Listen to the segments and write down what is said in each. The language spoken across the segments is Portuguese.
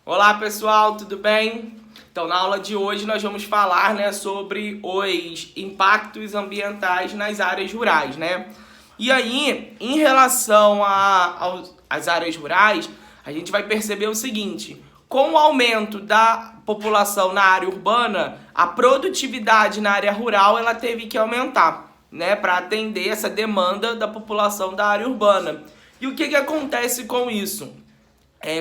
Olá pessoal, tudo bem? Então na aula de hoje nós vamos falar, sobre os impactos ambientais nas áreas rurais, E aí, em relação às áreas rurais, a gente vai perceber o seguinte: com o aumento da população na área urbana, a produtividade na área rural ela teve que aumentar, para atender essa demanda da população da área urbana. E o que acontece com isso?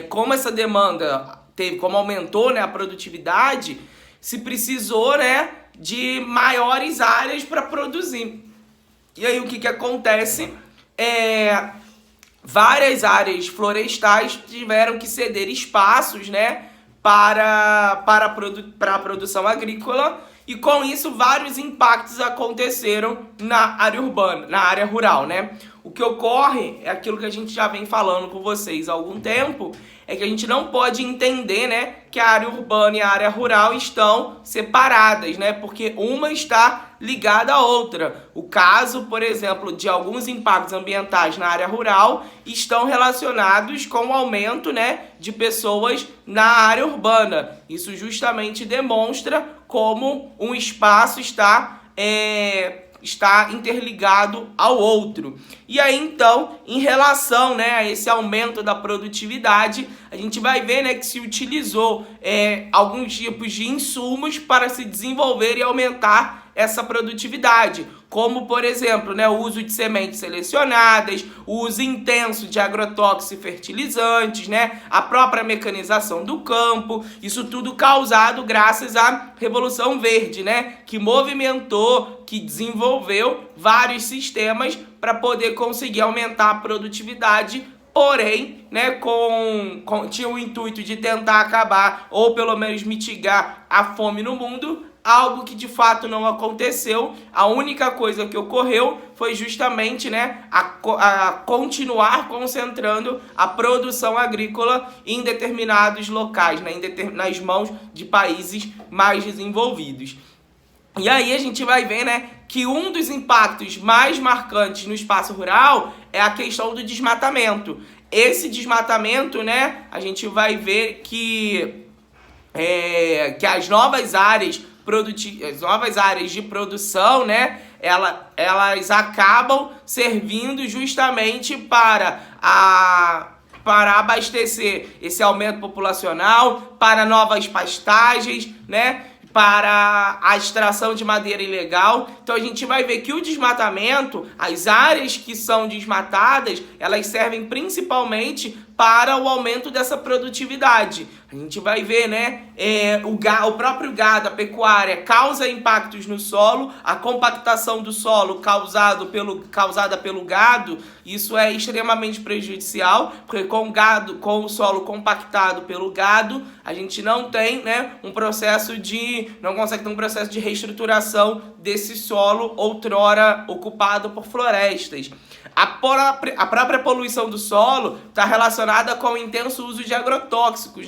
Como essa demanda como aumentou, a produtividade, se precisou, de maiores áreas para produzir. E aí o que acontece? Várias áreas florestais tiveram que ceder espaços, para a produção agrícola, e com isso vários impactos aconteceram na área urbana, na área rural, O que ocorre é aquilo que a gente já vem falando com vocês há algum tempo, é que a gente não pode entender, que a área urbana e a área rural estão separadas, porque uma está ligada à outra. O caso, por exemplo, de alguns impactos ambientais na área rural estão relacionados com o aumento, de pessoas na área urbana. Isso justamente demonstra como um espaço está interligado ao outro. E aí, então, em relação, a esse aumento da produtividade, a gente vai ver, que se utilizou alguns tipos de insumos para se desenvolver e aumentar essa produtividade, como, por exemplo, o uso de sementes selecionadas, o uso intenso de agrotóxicos e fertilizantes, a própria mecanização do campo, isso tudo causado graças à Revolução Verde, que movimentou, que desenvolveu vários sistemas para poder conseguir aumentar a produtividade, porém, tinha o intuito de tentar acabar ou pelo menos mitigar a fome no mundo, algo que de fato não aconteceu. A única coisa que ocorreu foi justamente a continuar concentrando a produção agrícola em determinados locais, nas mãos de países mais desenvolvidos. E aí a gente vai ver, que um dos impactos mais marcantes no espaço rural é a questão do desmatamento. Esse desmatamento, a gente vai ver que as novas áreas de produção, elas acabam servindo justamente para abastecer esse aumento populacional, para novas pastagens, para a extração de madeira ilegal. Então a gente vai ver que o desmatamento, as áreas que são desmatadas, elas servem principalmente para o aumento dessa produtividade. A gente vai ver, o próprio gado, a pecuária, causa impactos no solo, a compactação do solo causada pelo gado, isso é extremamente prejudicial, porque com o solo compactado pelo gado, a gente não tem, não consegue ter um processo de reestruturação desse solo outrora ocupado por florestas. A própria poluição do solo está relacionada com o intenso uso de agrotóxicos,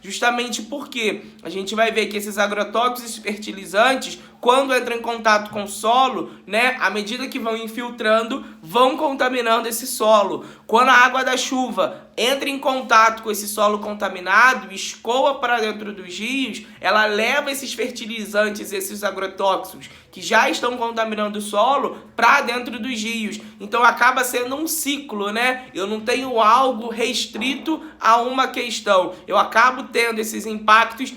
Justamente porque a gente vai ver que esses agrotóxicos e fertilizantes, quando entram em contato com o solo, à medida que vão infiltrando, vão contaminando esse solo. Quando a água da chuva entra em contato com esse solo contaminado, escoa para dentro dos rios, ela leva esses fertilizantes, esses agrotóxicos que já estão contaminando o solo para dentro dos rios. Então acaba sendo um ciclo, Eu não tenho algo restrito a uma questão. Eu acabo tendo esses impactos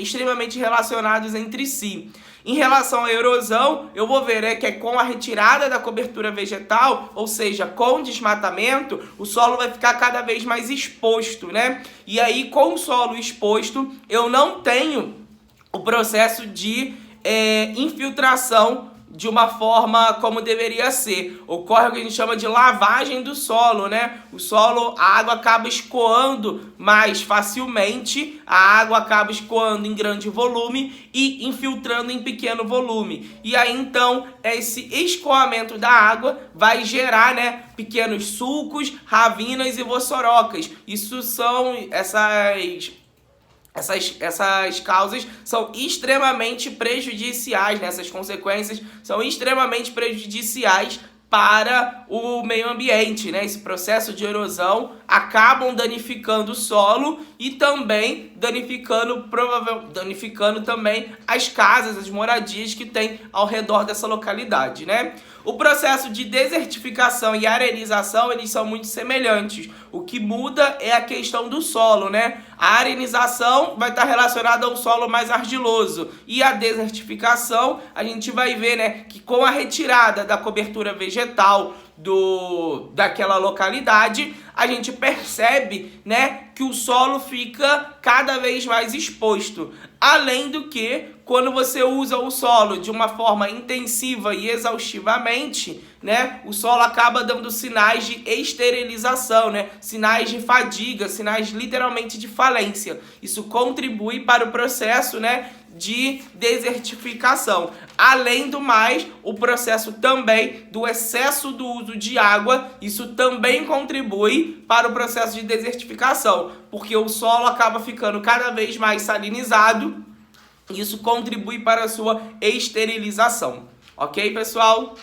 extremamente relacionados entre si. Em relação à erosão, eu vou ver que com a retirada da cobertura vegetal, ou seja, com o desmatamento, o solo vai ficar cada vez mais exposto, E aí, com o solo exposto, eu não tenho o processo de infiltração de uma forma como deveria ser. Ocorre o que a gente chama de lavagem do solo, O solo, a água acaba escoando mais facilmente, a água acaba escoando em grande volume e infiltrando em pequeno volume. E aí, então, esse escoamento da água vai gerar, pequenos sulcos, ravinas e vossorocas. Isso são essas causas são extremamente prejudiciais, essas consequências são extremamente prejudiciais para o meio ambiente, né? Esse processo de erosão acabam danificando o solo e também danificando também as casas, as moradias que tem ao redor dessa localidade, né? O processo de desertificação e arenização, eles são muito semelhantes. O que muda é a questão do solo, né? A arenização vai estar relacionada a um solo mais argiloso e a desertificação, a gente vai ver, né, que com a retirada da cobertura vegetal daquela localidade, a gente percebe, né, que o solo fica cada vez mais exposto. Além do que, quando você usa o solo de uma forma intensiva e exaustivamente, né, o solo acaba dando sinais de esterilização, né, sinais de fadiga, sinais literalmente de falência. Isso contribui para o processo, né, de desertificação. Além do mais, o processo também do excesso do uso de água, isso também contribui para o processo de desertificação, porque o solo acaba ficando cada vez mais salinizado e isso contribui para a sua esterilização. Ok, pessoal?